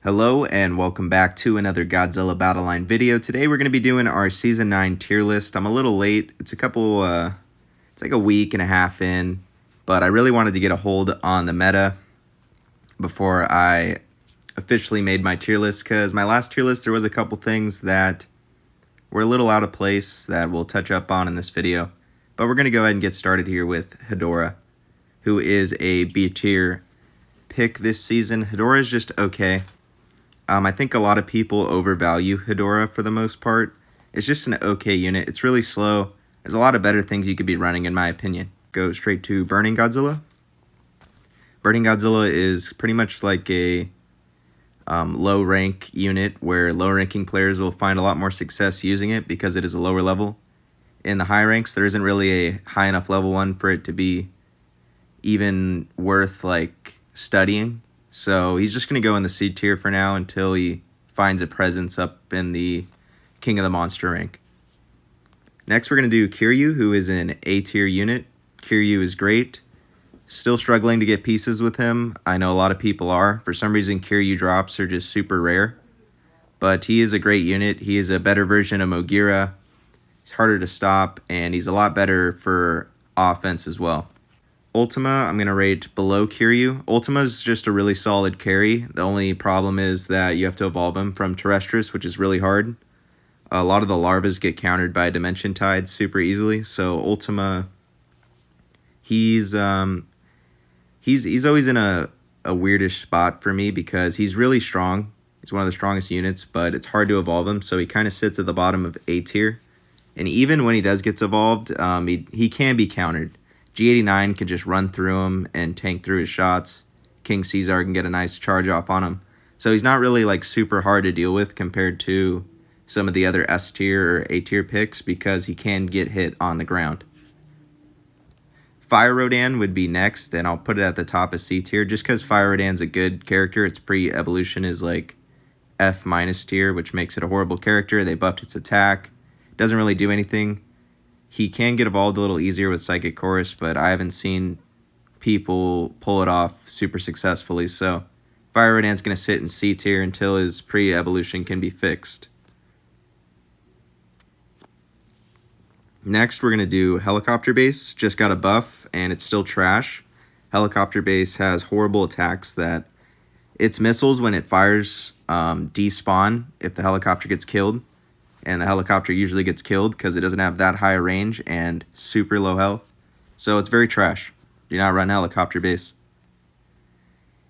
Hello and welcome back to another Godzilla Battle Line video. Today we're going to be doing our Season 9 tier list. I'm a little late. It's like a week and a half in, but I really wanted to get a hold on the meta before I officially made my tier list, because my last tier list there was a couple things that were a little out of place that we'll touch up on in this video. But we're going to go ahead and get started here with Hedorah, who is a B tier pick this season. Hedorah is just okay. I think a lot of people overvalue Hedorah for the most part. It's just an okay unit. It's really slow. There's a lot of better things you could be running, in my opinion. Go straight to Burning Godzilla. Burning Godzilla is pretty much like a low rank unit where low ranking players will find a lot more success using it because it is a lower level. In the high ranks, there isn't really a high enough level one for it to be even worth like studying. So he's just going to go in the C tier for now until he finds a presence up in the King of the Monster rank. Next, we're going to do Kiryu, who is an A tier unit. Kiryu is great. Still struggling to get pieces with him. I know a lot of people are. For some reason, Kiryu drops are just super rare. But he is a great unit. He is a better version of Mogira. He's harder to stop, and he's a lot better for offense as well. Ultima, I'm going to rate below Kiryu. Ultima is just a really solid carry. The only problem is that you have to evolve him from Terrestris, which is really hard. A lot of the larvas get countered by Dimension Tides super easily. So Ultima, he's always in a weirdish spot for me because he's really strong. He's one of the strongest units, but it's hard to evolve him. So he kind of sits at the bottom of A tier. And even when he does get evolved, he can be countered. G89 can just run through him and tank through his shots. King Caesar can get a nice charge off on him. So he's not really like super hard to deal with compared to some of the other S tier or A tier picks because he can get hit on the ground. Fire Rodan would be next, and I'll put it at the top of C tier just because Fire Rodan's a good character. Its pre-evolution is like F- tier, which makes it a horrible character. They buffed its attack. Doesn't really do anything. He can get evolved a little easier with Psychic Chorus, but I haven't seen people pull it off super successfully. So Fire Rodan's going to sit in C tier until his pre-evolution can be fixed. Next, we're going to do Helicopter Base. Just got a buff, and it's still trash. Helicopter Base has horrible attacks that its missiles, when it fires, despawn if the helicopter gets killed. And the helicopter usually gets killed because it doesn't have that high a range and super low health. So it's very trash. Do not run Helicopter Base.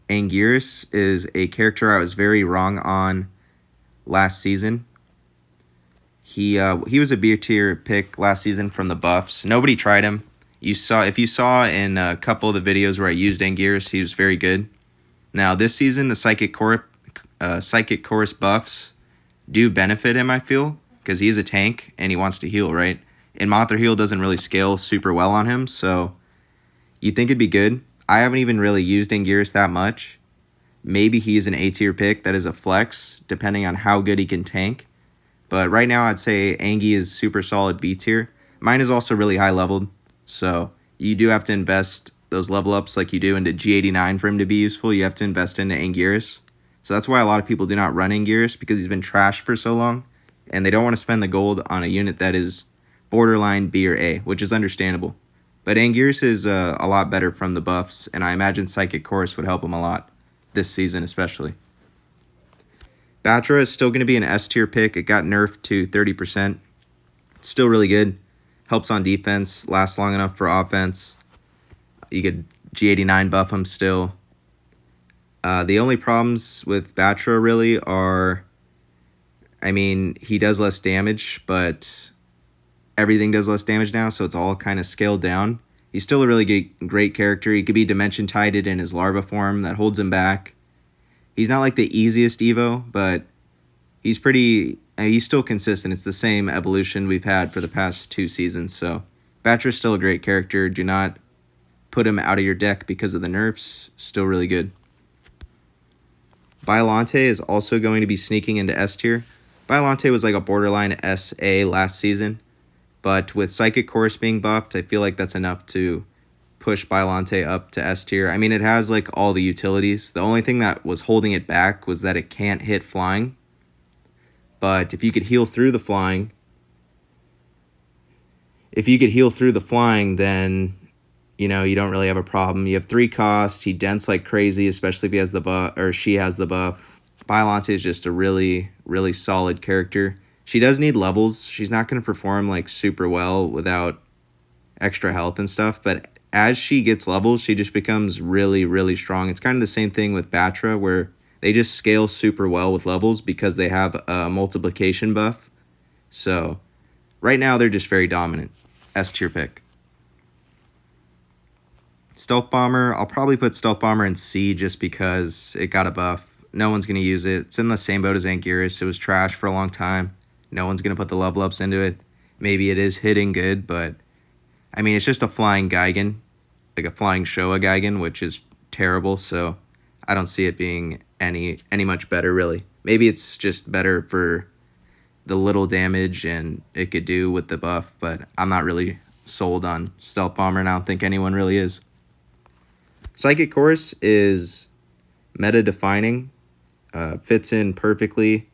Anguirus is a character I was very wrong on last season. He was a B tier pick last season from the buffs. Nobody tried him. If you saw in a couple of the videos where I used Anguirus, he was very good. Now this season, the Psychic Chorus buffs do benefit him, I feel, because he is a tank and he wants to heal, right? And Mothra Heal doesn't really scale super well on him, so you'd think it'd be good. I haven't even really used Anguirus that much. Maybe he's an A tier pick that is a flex, depending on how good he can tank. But right now, I'd say Angie is super solid B tier. Mine is also really high leveled, so you do have to invest those level ups like you do into G89 for him to be useful. You have to invest into Anguirus. So that's why a lot of people do not run Anguirus, because he's been trashed for so long, and they don't want to spend the gold on a unit that is borderline B or A, which is understandable. But Anguirus is a lot better from the buffs, and I imagine Psychic Chorus would help him a lot this season especially. Batra is still going to be an S tier pick. It got nerfed to 30%. Still really good. Helps on defense, lasts long enough for offense. You could G89 buff him still. The only problems with Batra really are, I mean, he does less damage, but everything does less damage now, so it's all kind of scaled down. He's still a really great character. He could be Dimension Tided in his larva form that holds him back. He's not like the easiest Evo, but he's still consistent. It's the same evolution we've had for the past 2 seasons, so Batra's still a great character. Do not put him out of your deck because of the nerfs. Still really good. Biollante is also going to be sneaking into S tier. Biollante was like a borderline SA last season, but with Psychic Chorus being buffed, I feel like that's enough to push Bylante up to S tier. I mean, it has like all the utilities. The only thing that was holding it back was that it can't hit flying. But if you could heal through the flying, then you know, you don't really have a problem. You have 3 costs. He dents like crazy, especially if he has the buff, or she has the buff. Bylante is just a really, really solid character. She does need levels. She's not going to perform like super well without extra health and stuff, but as she gets levels, she just becomes really, really strong. It's kind of the same thing with Batra, where they just scale super well with levels because they have a multiplication buff. So right now, they're just very dominant. S tier pick. Stealth Bomber, I'll probably put Stealth Bomber in C just because it got a buff. No one's going to use it. It's in the same boat as Anguirus. It was trash for a long time. No one's going to put the level ups into it. Maybe it is hitting good, but I mean, it's just a flying Gigan, like a flying Showa Gigan, which is terrible, so I don't see it being any much better, really. Maybe it's just better for the little damage and it could do with the buff, but I'm not really sold on Stealth Bomber, and I don't think anyone really is. Psychic Chorus is meta-defining, fits in perfectly,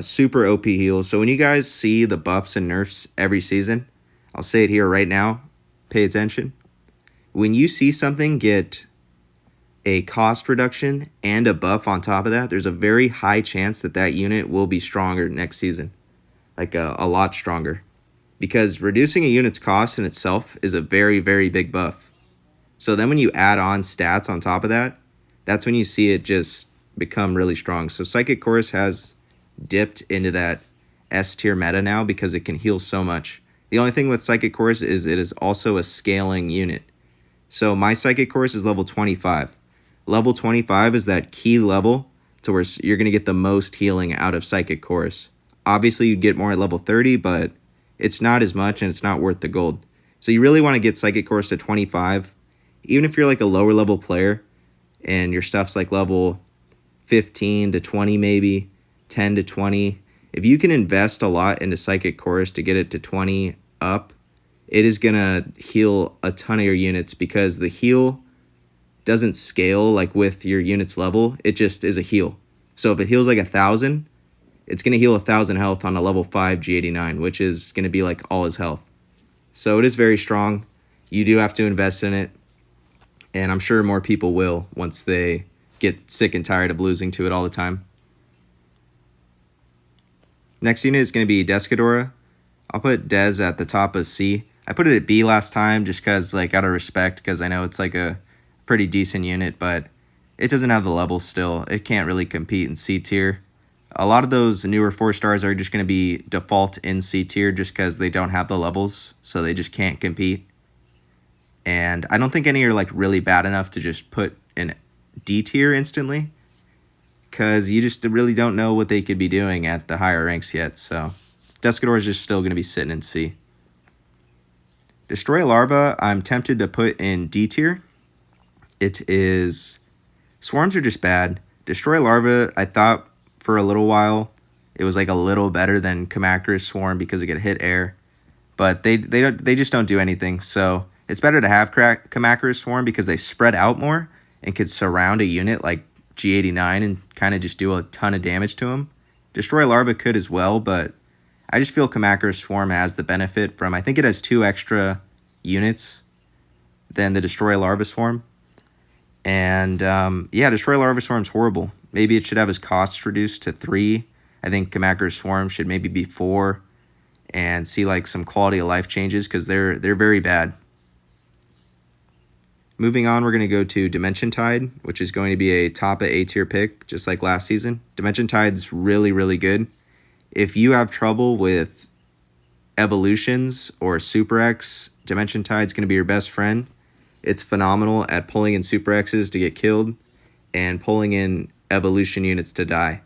super OP heal. So when you guys see the buffs and nerfs every season, I'll say it here right now, pay attention. When you see something get a cost reduction and a buff on top of that, there's a very high chance that that unit will be stronger next season, like a lot stronger. Because reducing a unit's cost in itself is a very, very big buff. So then when you add on stats on top of that, that's when you see it just become really strong. So Psychic Chorus has dipped into that S tier meta now because it can heal so much. The only thing with Psychic Chorus is it is also a scaling unit. So my Psychic Chorus is level 25. Level 25 is that key level to where you're going to get the most healing out of Psychic Chorus. Obviously, you'd get more at level 30, but it's not as much and it's not worth the gold. So you really want to get Psychic Chorus to 25. Even if you're like a lower level player and your stuff's like level 15 to 20 maybe, 10 to 20, if you can invest a lot into Psychic Chorus to get it to 20 up, it is going to heal a ton of your units because the heal doesn't scale like with your unit's level. It just is a heal. So if it heals like 1,000, it's going to heal 1,000 health on a level 5 G89, which is going to be like all his health. So it is very strong. You do have to invest in it. And I'm sure more people will once they get sick and tired of losing to it all the time. Next unit is going to be Descadora. I'll put Des at the top of C. I put it at B last time just because, like, out of respect, because I know it's like a pretty decent unit, but it doesn't have the levels still. It can't really compete in C tier. A lot of those newer 4-stars are just going to be default in C tier just because they don't have the levels, so they just can't compete. And I don't think any are like really bad enough to just put in D tier instantly, because you just really don't know what they could be doing at the higher ranks yet. So Descador is just still going to be sitting in C. Destroy Larva, I'm tempted to put in D tier. It is... Swarms are just bad. Destroy Larva, I thought for a little while it was like a little better than Kamacuras Swarm because it could hit air. But they just don't do anything. So it's better to have Kamacuras Swarm because they spread out more and could surround a unit like G89 and kind of just do a ton of damage to them. Destroy Larva could as well, but I just feel Kamacuras Swarm has the benefit from, I think it has 2 extra units than the Destroy Larva Swarm. And yeah, Destroy Larva Swarm's horrible. Maybe it should have his costs reduced to 3. I think Kamacuras Swarm should maybe be 4 and see like some quality of life changes because they're very bad. Moving on, we're going to go to Dimension Tide, which is going to be a top of A tier pick, just like last season. Dimension Tide's really, really good. If you have trouble with evolutions or Super X, Dimension Tide's going to be your best friend. It's phenomenal at pulling in Super X's to get killed and pulling in evolution units to die.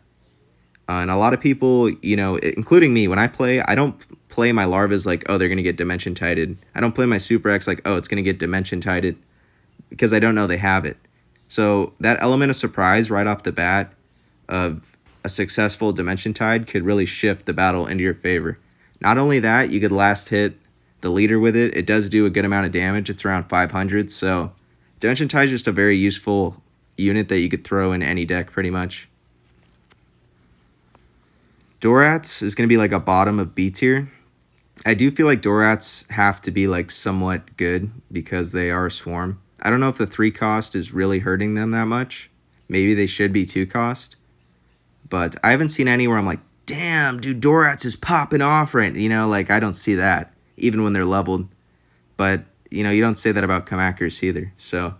And a lot of people, you know, including me, when I play, I don't play my larvas like, oh, they're going to get Dimension Tided. I don't play my Super X like, oh, it's going to get Dimension Tided, because I don't know they have it. So that element of surprise right off the bat of a successful Dimension Tide could really shift the battle into your favor. Not only that, you could last hit the leader with it. It does do a good amount of damage. It's around 500, so Dimension Tide is just a very useful unit that you could throw in any deck pretty much. Dorats is going to be like a bottom of B tier. I do feel like Dorats have to be like somewhat good because they are a swarm. I don't know if the 3 cost is really hurting them that much. Maybe they should be 2 cost. But I haven't seen anywhere I'm like, damn, dude, Dorats is popping off right. You know, like I don't see that even when they're leveled. But, you know, you don't say that about Kamacuras either. So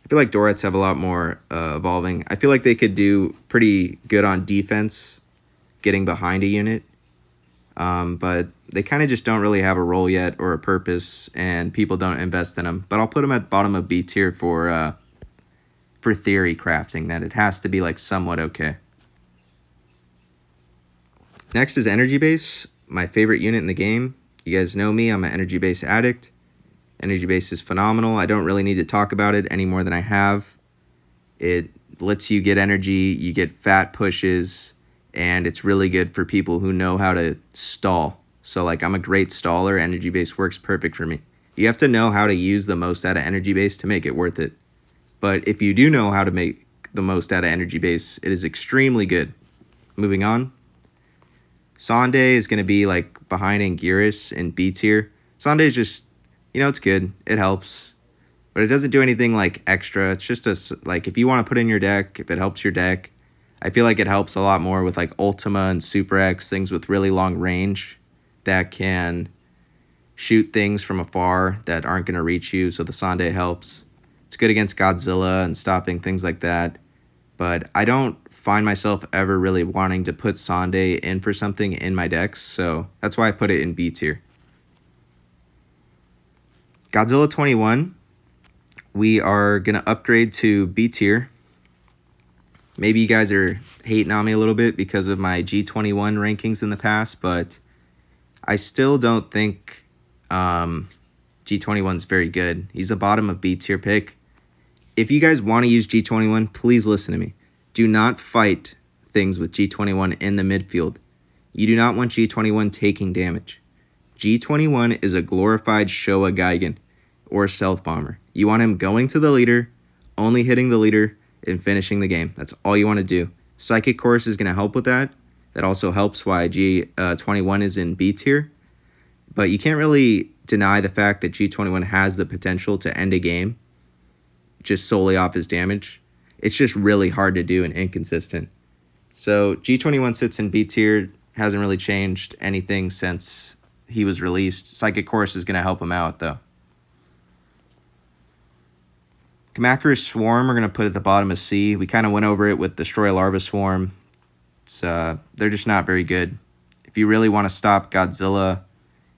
I feel like Dorats have a lot more evolving. I feel like they could do pretty good on defense, getting behind a unit. But they kind of just don't really have a role yet or a purpose, and people don't invest in them. But I'll put them at bottom of B tier for theory crafting, that it has to be like somewhat okay. Next is Energy Base, my favorite unit in the game. You guys know me, I'm an Energy Base addict. Energy Base is phenomenal. I don't really need to talk about it any more than I have. It lets you get energy, you get fat pushes, and it's really good for people who know how to stall. So like I'm a great staller. Energy Base works perfect for me. You have to know how to use the most out of Energy Base to make it worth it. But if you do know how to make the most out of Energy Base, it is extremely good. Moving on. Sonde is going to be like behind Anguirus in B tier. Sonde is just, you know, it's good. It helps. But it doesn't do anything like extra. It's just like if you want to put in your deck, if it helps your deck, I feel like it helps a lot more with like Ultima and Super X, things with really long range that can shoot things from afar that aren't going to reach you, so the Sonde helps. It's good against Godzilla and stopping things like that, but I don't find myself ever really wanting to put Sonde in for something in my decks, so that's why I put it in B tier. Godzilla 21, we are going to upgrade to B tier. Maybe you guys are hating on me a little bit because of my G21 rankings in the past, but I still don't think G21's very good. He's a bottom of B tier pick. If you guys want to use G21, please listen to me. Do not fight things with G21 in the midfield. You do not want G21 taking damage. G21 is a glorified Showa Gigan or Stealth Bomber. You want him going to the leader, only hitting the leader, and finishing the game. That's all you want to do. Psychic Course is going to help with that. That also helps why G21 is in B tier. But you can't really deny the fact that G21 has the potential to end a game just solely off his damage. It's just really hard to do and inconsistent. So G21 sits in B tier, hasn't really changed anything since he was released. Psychic Course is going to help him out, though. Kamacuras Swarm, we're going to put at the bottom of C. We kind of went over it with Destroy Larva Swarm. They're just not very good. If you really want to stop Godzilla,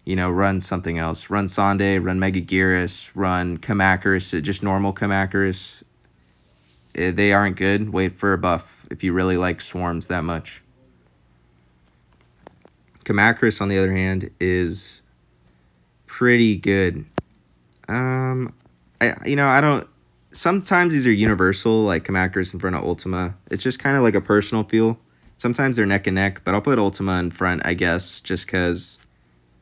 you know, run something else. Run Sonde, run Megaguirus, run Kamacuras, just normal Kamacuras. They aren't good. Wait for a buff if you really like swarms that much. Kamacuras, on the other hand, is pretty good. I don't... Sometimes these are universal, like Kamacuras in front of Ultima. It's just kind of like a personal feel. Sometimes they're neck and neck, but I'll put Ultima in front, I guess, just because,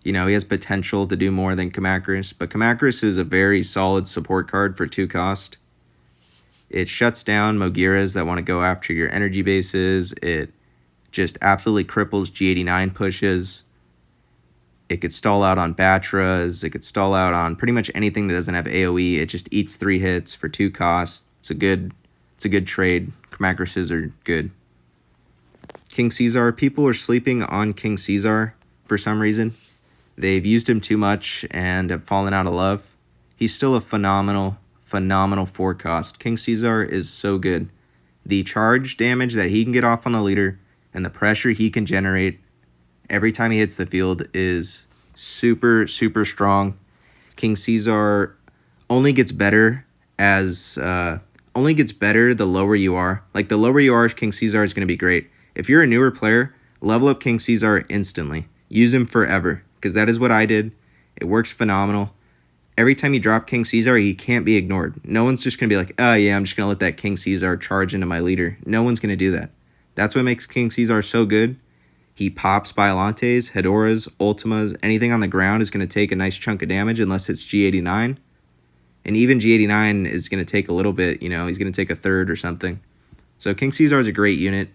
you know, he has potential to do more than Kamacuras. But Kamacuras is a very solid support card for 2 cost. It shuts down Mogiras that want to go after your energy bases. It just absolutely cripples G89 pushes. It could stall out on Batras. It could stall out on pretty much anything that doesn't have AoE. It just eats 3 hits for 2 costs. It's a good trade. Kamacurases are good. King Caesar. People are sleeping on King Caesar for some reason. They've used him too much and have fallen out of love. He's still a phenomenal 4 cost. King Caesar is so good. The charge damage that he can get off on the leader and the pressure he can generate every time he hits the field is super, super strong. King Caesar only gets better the lower you are. Like, the lower you are, King Caesar is going to be great. If you're a newer player, level up King Caesar instantly. Use him forever, because that is what I did. It works phenomenal. Every time you drop King Caesar, he can't be ignored. No one's just going to be like, oh yeah, I'm just going to let that King Caesar charge into my leader. No one's going to do that. That's what makes King Caesar so good. He pops Biolantes, Hedoras, Ultimas, anything on the ground is going to take a nice chunk of damage unless it's G89. And even G89 is going to take a little bit, you know, he's going to take a third or something. So King Caesar is a great unit.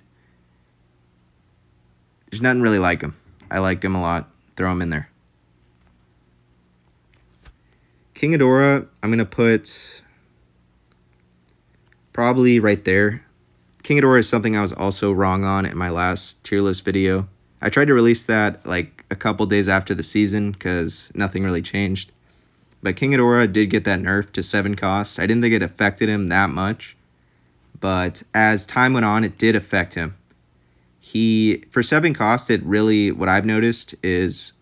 There's nothing really like him. I like him a lot. Throw him in there. King Ghidorah, I'm going to put probably right there. King Ghidorah is something I was also wrong on in my last tier list video. I tried to release that like a couple days after the season because nothing really changed. But King Ghidorah did get that nerf to 7 cost. I didn't think it affected him that much. But as time went on, it did affect him. For 7 cost, it really, what I've noticed is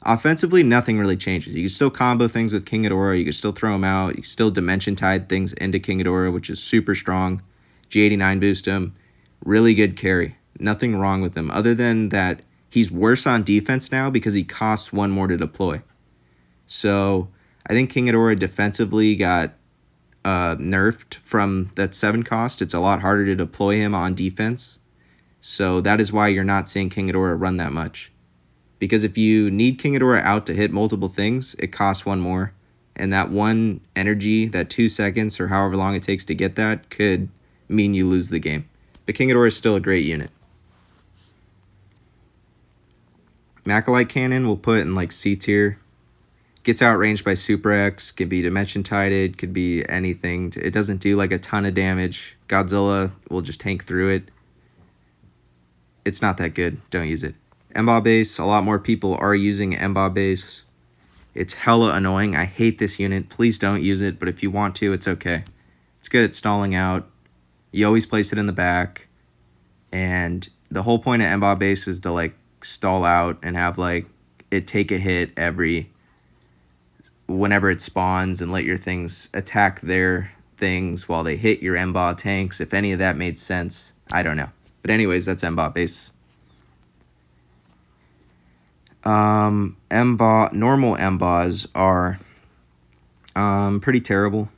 offensively, nothing really changes. You can still combo things with King Ghidorah. You can still throw him out. You can still Dimension Tide things into King Ghidorah, which is super strong. G89 boost him. Really good carry. Nothing wrong with him other than that he's worse on defense now because he costs 1 more to deploy. So I think King Ghidorah defensively got nerfed from that 7 cost. It's a lot harder to deploy him on defense. So that is why you're not seeing King Ghidorah run that much. Because if you need King Ghidorah out to hit multiple things, it costs 1 more. And that 1 energy, that 2 seconds or however long it takes to get that could mean you lose the game. But King Ghidorah is still a great unit. Macalite Cannon we'll put in like C tier. Gets outranged by Super X, could be Dimension Tided, could be anything. It doesn't do like a ton of damage. Godzilla will just tank through it. It's not that good. Don't use it. Emba base, a lot more people are using Emba base. It's hella annoying. I hate this unit. Please don't use it, but if you want to, it's okay. It's good at stalling out. You always place it in the back. And the whole point of Emba base is to like stall out and have like it take a hit whenever it spawns and let your things attack their things while they hit your Emba tanks. If any of that made sense, I don't know. But anyways, that's Emba base. Normal Embas are pretty terrible.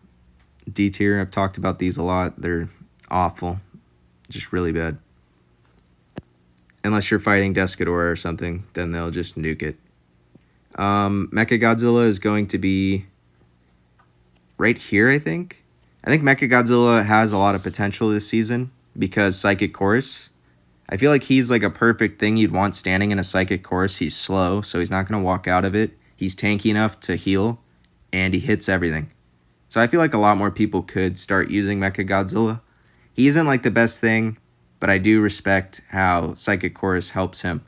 D tier, I've talked about these a lot. They're awful. Just really bad. Unless you're fighting Descador or something, then they'll just nuke it. Mechagodzilla is going to be right here, I think. I think Mechagodzilla has a lot of potential this season because Psychic Chorus. I feel like he's like a perfect thing you'd want standing in a Psychic Chorus. He's slow, so he's not going to walk out of it. He's tanky enough to heal, and he hits everything. So I feel like a lot more people could start using Mechagodzilla. He isn't like the best thing, but I do respect how Psychic Chorus helps him.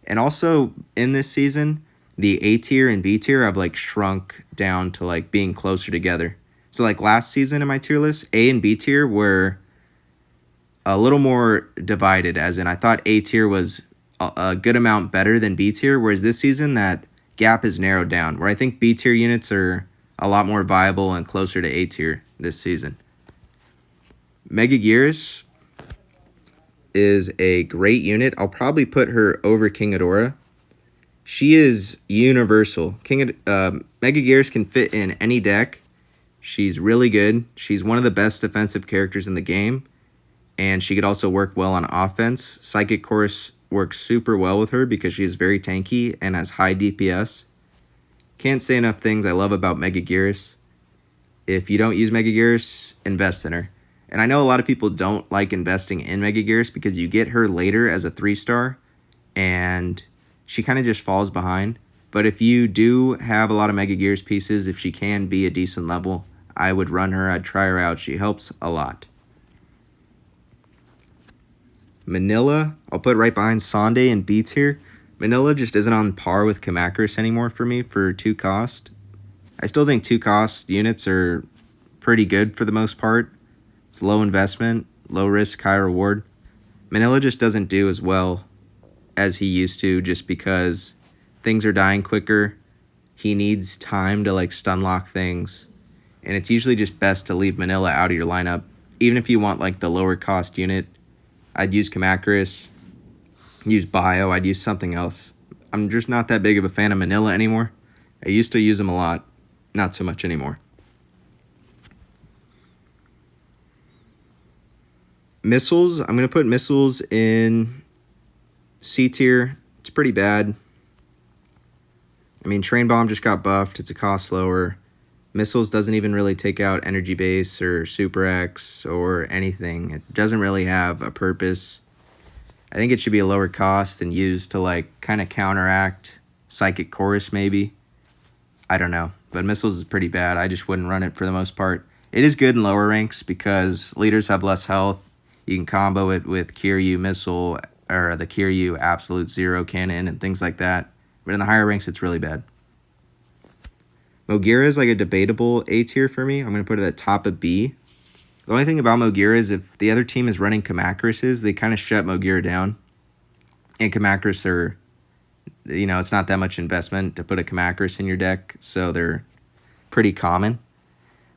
And also, in this season, the A tier and B tier have like shrunk down to like being closer together. So like last season in my tier list, A and B tier were a little more divided, as in I thought A tier was a good amount better than B tier, whereas this season that gap is narrowed down, where I think B tier units are a lot more viable and closer to A tier this season. Megagearus is a great unit. I'll probably put her over King Ghidorah. She is universal. Megagearus can fit in any deck. She's really good. She's one of the best defensive characters in the game. And she could also work well on offense. Psychic Chorus works super well with her because she is very tanky and has high DPS. Can't say enough things I love about Megagearus. If you don't use Megagearus, invest in her. And I know a lot of people don't like investing in Megagearus because you get her later as a 3-star and she kind of just falls behind. But if you do have a lot of Megagearus pieces, if she can be a decent level, I would run her. I'd try her out. She helps a lot. Manila, I'll put right behind Sonde in B tier. Manila just isn't on par with Kamacuras anymore for me for 2 cost. I still think 2 cost units are pretty good for the most part. It's low investment, low risk, high reward. Manila just doesn't do as well as he used to just because things are dying quicker. He needs time to like stun lock things. And it's usually just best to leave Manila out of your lineup. Even if you want like the lower cost unit, I'd use Kamacuras, use Bio, I'd use something else. I'm just not that big of a fan of Manila anymore. I used to use him a lot, not so much anymore. Missiles, I'm going to put missiles in C tier. It's pretty bad. I mean, Train Bomb just got buffed. It's a cost lower. Missiles doesn't even really take out Energy Base or Super X or anything. It doesn't really have a purpose. I think it should be a lower cost and used to, like, kind of counteract Psychic Chorus, maybe. I don't know. But Missiles is pretty bad. I just wouldn't run it for the most part. It is good in lower ranks because leaders have less health. You can combo it with Kiryu Missile or the Kiryu Absolute Zero Cannon and things like that. But in the higher ranks, it's really bad. Mogira is like a debatable A tier for me. I'm going to put it at top of B. The only thing about Mogira is if the other team is running Kamacuses, they kind of shut Mogira down. And Kamacurus are, you know, it's not that much investment to put a Kamacurus in your deck, so they're pretty common.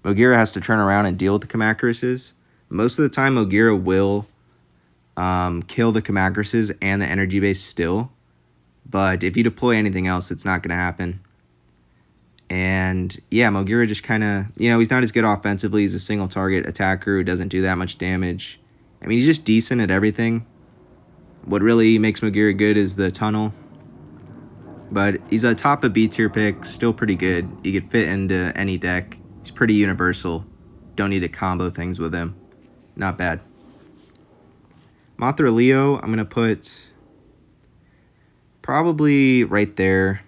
Mogira has to turn around and deal with the Kamacuses. Most of the time, Mogira will kill the Kamacuses and the energy base still. But if you deploy anything else, it's not going to happen. And yeah, Mogira just kind of, you know, he's not as good offensively. He's a single target attacker who doesn't do that much damage. I mean, he's just decent at everything. What really makes Mogira good is the tunnel. But he's a top of B tier pick, still pretty good. He could fit into any deck. He's pretty universal. Don't need to combo things with him. Not bad. Mothra Leo, I'm going to put probably right there.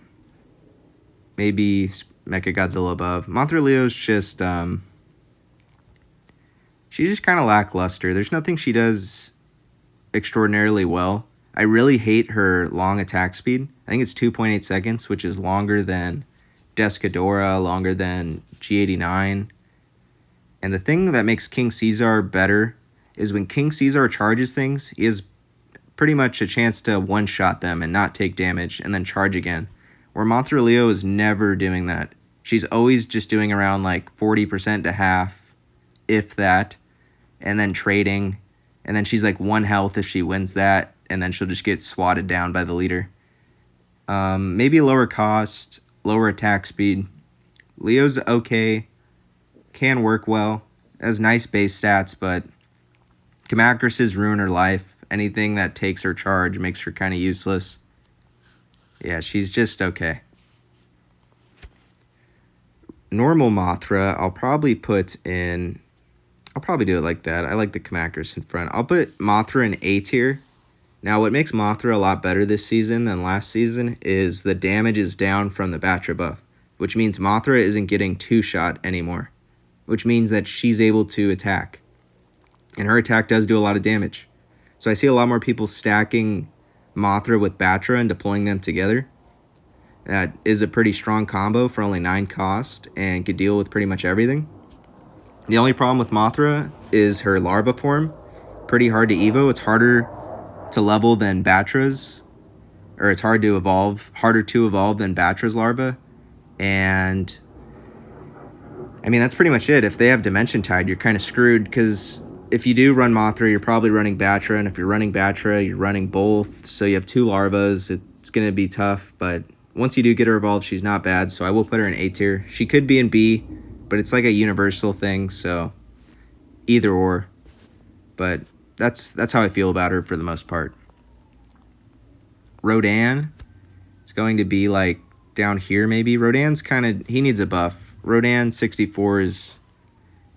Maybe Mechagodzilla above. Mothra Leo's just, she's just kind of lackluster. There's nothing she does extraordinarily well. I really hate her long attack speed. I think it's 2.8 seconds, which is longer than Descadora, longer than G89. And the thing that makes King Caesar better is when King Caesar charges things, he has pretty much a chance to one-shot them and not take damage and then charge again. Where Mothra Leo is never doing that. She's always just doing around like 40% to half, if that, and then trading. And then she's like 1 health if she wins that, and then she'll just get swatted down by the leader. Maybe lower cost, lower attack speed. Leo's okay, can work well, has nice base stats, but Kamacuses ruin her life. Anything that takes her charge makes her kind of useless. Yeah, she's just okay. Normal Mothra, I'll probably put in... I'll probably do it like that. I like the Kamacurus in front. I'll put Mothra in A tier. Now, what makes Mothra a lot better this season than last season is the damage is down from the Batra buff, which means Mothra isn't getting 2-shot anymore, which means that she's able to attack. And her attack does do a lot of damage. So I see a lot more people stacking Mothra with Batra and deploying them together. That is a pretty strong combo for only 9 cost and could deal with pretty much everything. The only problem with Mothra is her larva form. Pretty hard to evo. It's harder to level than Batra's, or it's harder to evolve than Batra's larva. And I mean, that's pretty much it. If they have Dimension Tide, you're kind of screwed, because if you do run Mothra, you're probably running Batra, and if you're running Batra, you're running both, so you have 2 larvas. It's going to be tough, but once you do get her evolved, she's not bad, so I will put her in A tier. She could be in B, but it's like a universal thing, so either or. But that's how I feel about her for the most part. Rodan is going to be like down here maybe. Rodan's kind of, he needs a buff. Rodan 64 is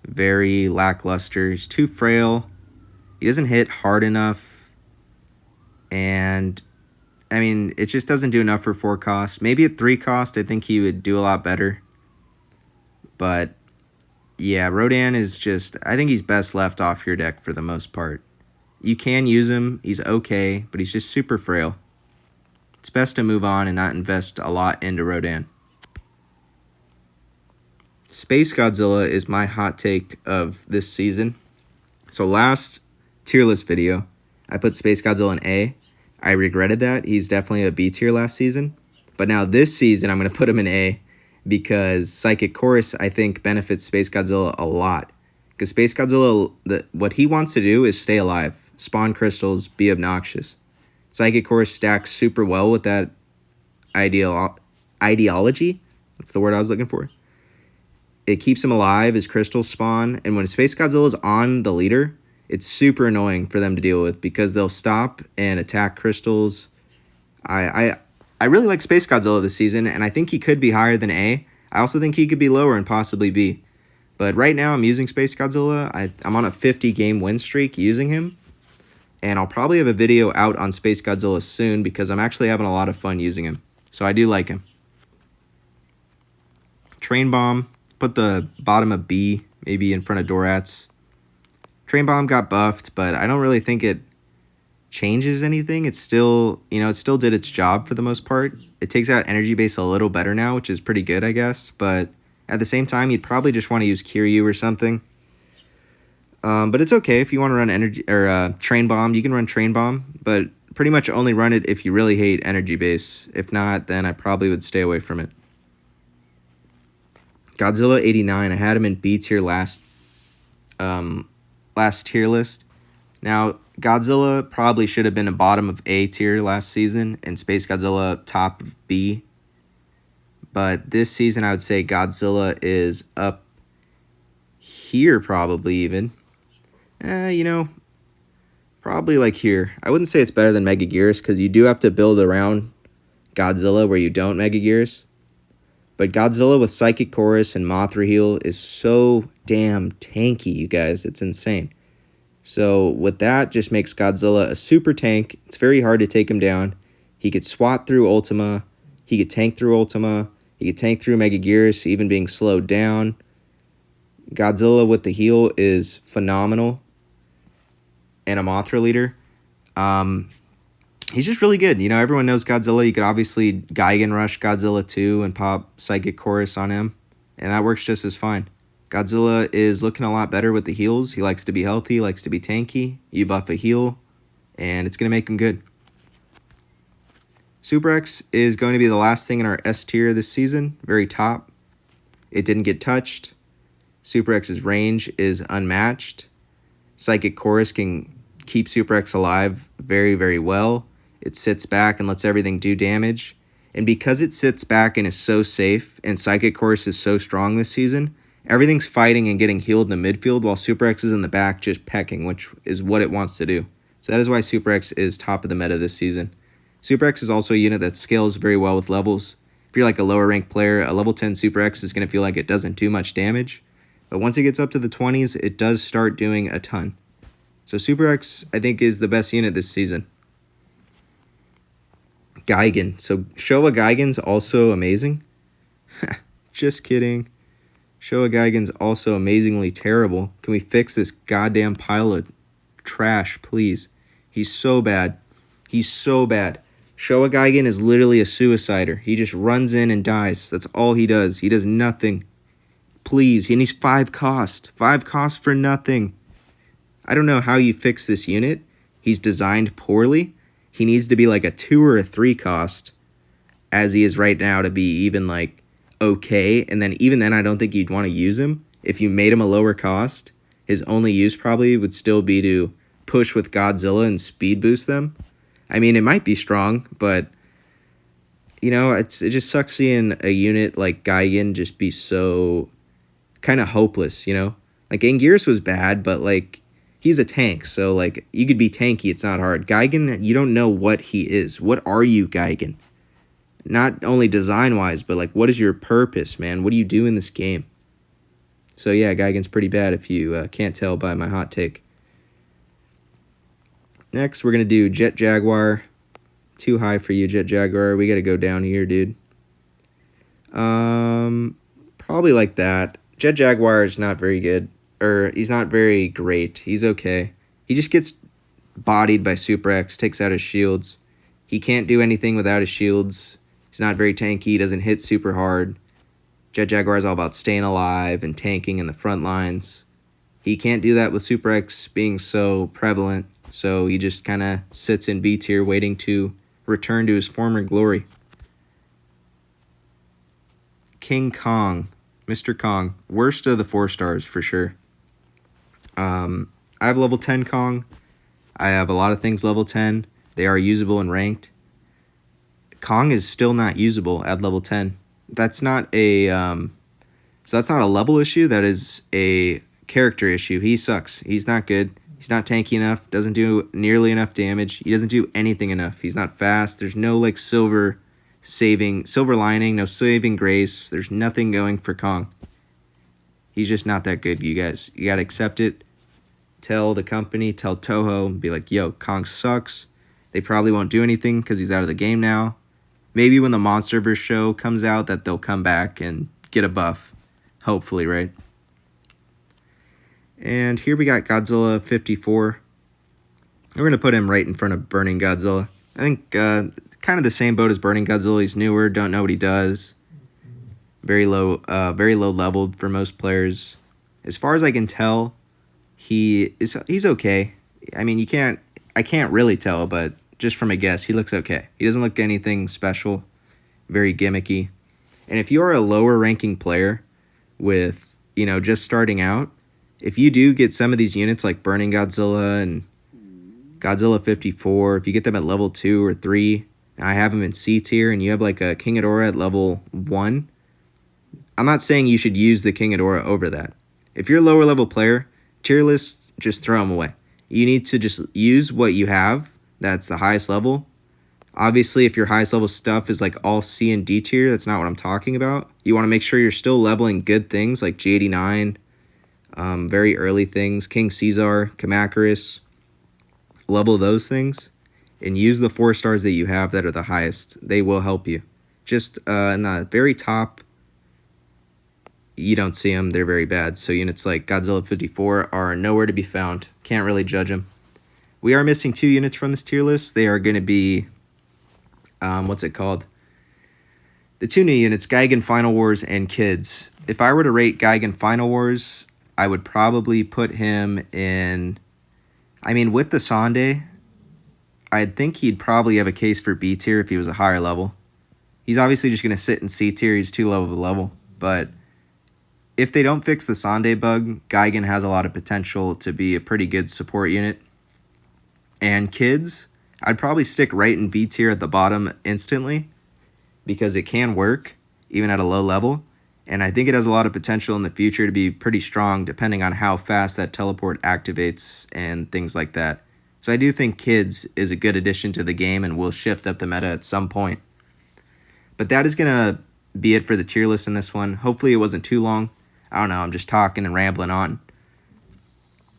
very lackluster. He's too frail. He doesn't hit hard enough. And I mean, it just doesn't do enough for 4 cost. Maybe at 3 cost, I think he would do a lot better. But yeah, Rodan is just, I think he's best left off your deck for the most part. You can use him. He's okay, but he's just super frail. It's best to move on and not invest a lot into Rodan. Space Godzilla is my hot take of this season. So last tier list video, I put Space Godzilla in A. I regretted that. He's definitely a B tier last season. But now this season, I'm going to put him in A because Psychic Chorus, I think, benefits Space Godzilla a lot. Because Space Godzilla, what he wants to do is stay alive, spawn crystals, be obnoxious. Psychic Chorus stacks super well with that ideology. That's the word I was looking for. It keeps him alive, his crystals spawn, and when Space Godzilla is on the leader, it's super annoying for them to deal with because they'll stop and attack crystals I, I I really like Space Godzilla this season, and I think he could be higher than A. I also think he could be lower and possibly B. But right now I'm using Space Godzilla. I'm on a 50 game win streak using him. And I'll probably have a video out on Space Godzilla soon because I'm actually having a lot of fun using him. So I do like him. Train Bomb, put the bottom of B, maybe in front of Dorat's. Train Bomb got buffed, but I don't really think it changes anything. It's still, it still did its job for the most part. It takes out energy base a little better now, which is pretty good, I guess. But at the same time, you'd probably just want to use Kiryu or something. But it's okay if you want to run energy or Train Bomb. You can run Train Bomb, but pretty much only run it if you really hate energy base. If not, then I probably would stay away from it. Godzilla 89. I had him in B tier last tier list. Now Godzilla probably should have been a bottom of A tier last season, and Space Godzilla top of B. But this season, I would say Godzilla is up here, probably even. Probably like here. I wouldn't say it's better than Mega Gears because you do have to build around Godzilla where you don't Mega Gears. But Godzilla with Psychic Chorus and Mothra Heal is so damn tanky, you guys. It's insane. So with that, just makes Godzilla a super tank. It's very hard to take him down. He could swat through Ultima. He could tank through Ultima. He could tank through Mega Gears, even being slowed down. Godzilla with the heal is phenomenal. And a Mothra leader. He's just really good. Everyone knows Godzilla. You could obviously Gigan Rush Godzilla 2 and pop Psychic Chorus on him. And that works just as fine. Godzilla is looking a lot better with the heals. He likes to be healthy, likes to be tanky. You buff a heal, and it's going to make him good. Super X is going to be the last thing in our S tier this season. Very top. It didn't get touched. Super X's range is unmatched. Psychic Chorus can keep Super X alive very, very well. It sits back and lets everything do damage. And because it sits back and is so safe, and Psychic Chorus is so strong this season, everything's fighting and getting healed in the midfield while Super X is in the back just pecking, which is what it wants to do. So that is why Super X is top of the meta this season. Super X is also a unit that scales very well with levels. If you're like a lower ranked player, a level 10 Super X is going to feel like it doesn't do much damage. But once it gets up to the 20s, it does start doing a ton. So Super X, I think, is the best unit this season. Gigan. So Showa Gigan's also amazing. Just kidding. Showa Gigan's also amazingly terrible. Can we fix this goddamn pile of trash, please? He's so bad. He's so bad. Showa Gigan is literally a suicider. He just runs in and dies. That's all he does. He does nothing. Please. And he's 5 cost. 5 cost for nothing. I don't know how you fix this unit. He's designed poorly. He needs to be like a 2 or a 3 cost, as he is right now, to be even like okay. And then even then, I don't think you'd want to use him. If you made him a lower cost, his only use probably would still be to push with Godzilla and speed boost them. I mean, it might be strong, but it just sucks seeing a unit like Gigan just be so kind of hopeless. Like Anguirus was bad, but like he's a tank, so like you could be tanky. It's not hard. Gigan, you don't know what he is. What are you, Gigan? Not only design-wise, but like what is your purpose, man? What do you do in this game? So yeah, Gigan's pretty bad if you can't tell by my hot take. Next, we're going to do Jet Jaguar. Too high for you, Jet Jaguar. We got to go down here, dude. Probably like that. Jet Jaguar is not very good. Or he's not very great. He's okay. He just gets bodied by Super X, takes out his shields. He can't do anything without his shields. He's not very tanky. He doesn't hit super hard. Jet Jaguar is all about staying alive and tanking in the front lines. He can't do that with Super X being so prevalent. So he just kind of sits in B tier waiting to return to his former glory. King Kong. Mr. Kong. Worst of the 4 stars for sure. I have level 10 Kong. I have a lot of things level 10. They are usable and ranked. Kong is still not usable at level 10. That's not a so that's not a level issue. That is a character issue. He sucks. He's not good. He's not tanky enough, doesn't do nearly enough damage. He doesn't do anything enough. He's not fast. There's no like silver lining, no saving grace. There's nothing going for Kong. He's just not that good, you guys. You gotta accept it. Tell the company, tell Toho, be like, yo, Kong sucks. They probably won't do anything because he's out of the game now. Maybe when the Monsterverse show comes out that they'll come back and get a buff. Hopefully, right? And here we got Godzilla 54. We're going to put him right in front of Burning Godzilla. I think kind of the same boat as Burning Godzilla. He's newer, don't know what he does. Very low leveled for most players. As far as I can tell, he's okay. I mean, I can't really tell, but just from a guess, he looks okay. He doesn't look anything special, very gimmicky. And if you're a lower ranking player with, just starting out, if you do get some of these units like Burning Godzilla and Godzilla 54, if you get them at level 2 or 3, and I have them in C tier, and you have like a King Ghidorah at level 1, I'm not saying you should use the King Ghidorah over that. If you're a lower level player, tier lists, just throw them away. You need to just use what you have that's the highest level. Obviously, if your highest level stuff is like all C and D tier, that's not what I'm talking about. You want to make sure you're still leveling good things like G89, very early things, King Caesar, Kamacuras. Level those things and use the 4 stars that you have that are the highest. They will help you. Just in the very top, you don't see them. They're very bad. So units like Godzilla 54 are nowhere to be found. Can't really judge them. We are missing 2 units from this tier list. They are going to be, what's it called? The 2 new units, Gigan Final Wars and Kids. If I were to rate Gigan Final Wars, I would probably put him in, with the Sunday, I think he'd probably have a case for B tier if he was a higher level. He's obviously just going to sit in C tier. He's too low of a level. But if they don't fix the Sunday bug, Gigan has a lot of potential to be a pretty good support unit. And Kids, I'd probably stick right in B tier at the bottom instantly because it can work even at a low level. And I think it has a lot of potential in the future to be pretty strong depending on how fast that teleport activates and things like that. So I do think Kids is a good addition to the game and will shift up the meta at some point. But that is going to be it for the tier list in this one. Hopefully it wasn't too long. I don't know, I'm just talking and rambling on.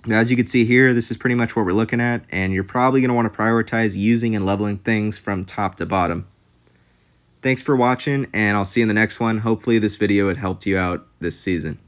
But as you can see here, this is pretty much what we're looking at, and you're probably going to want to prioritize using and leveling things from top to bottom. Thanks for watching, and I'll see you in the next one. Hopefully this video had helped you out this season.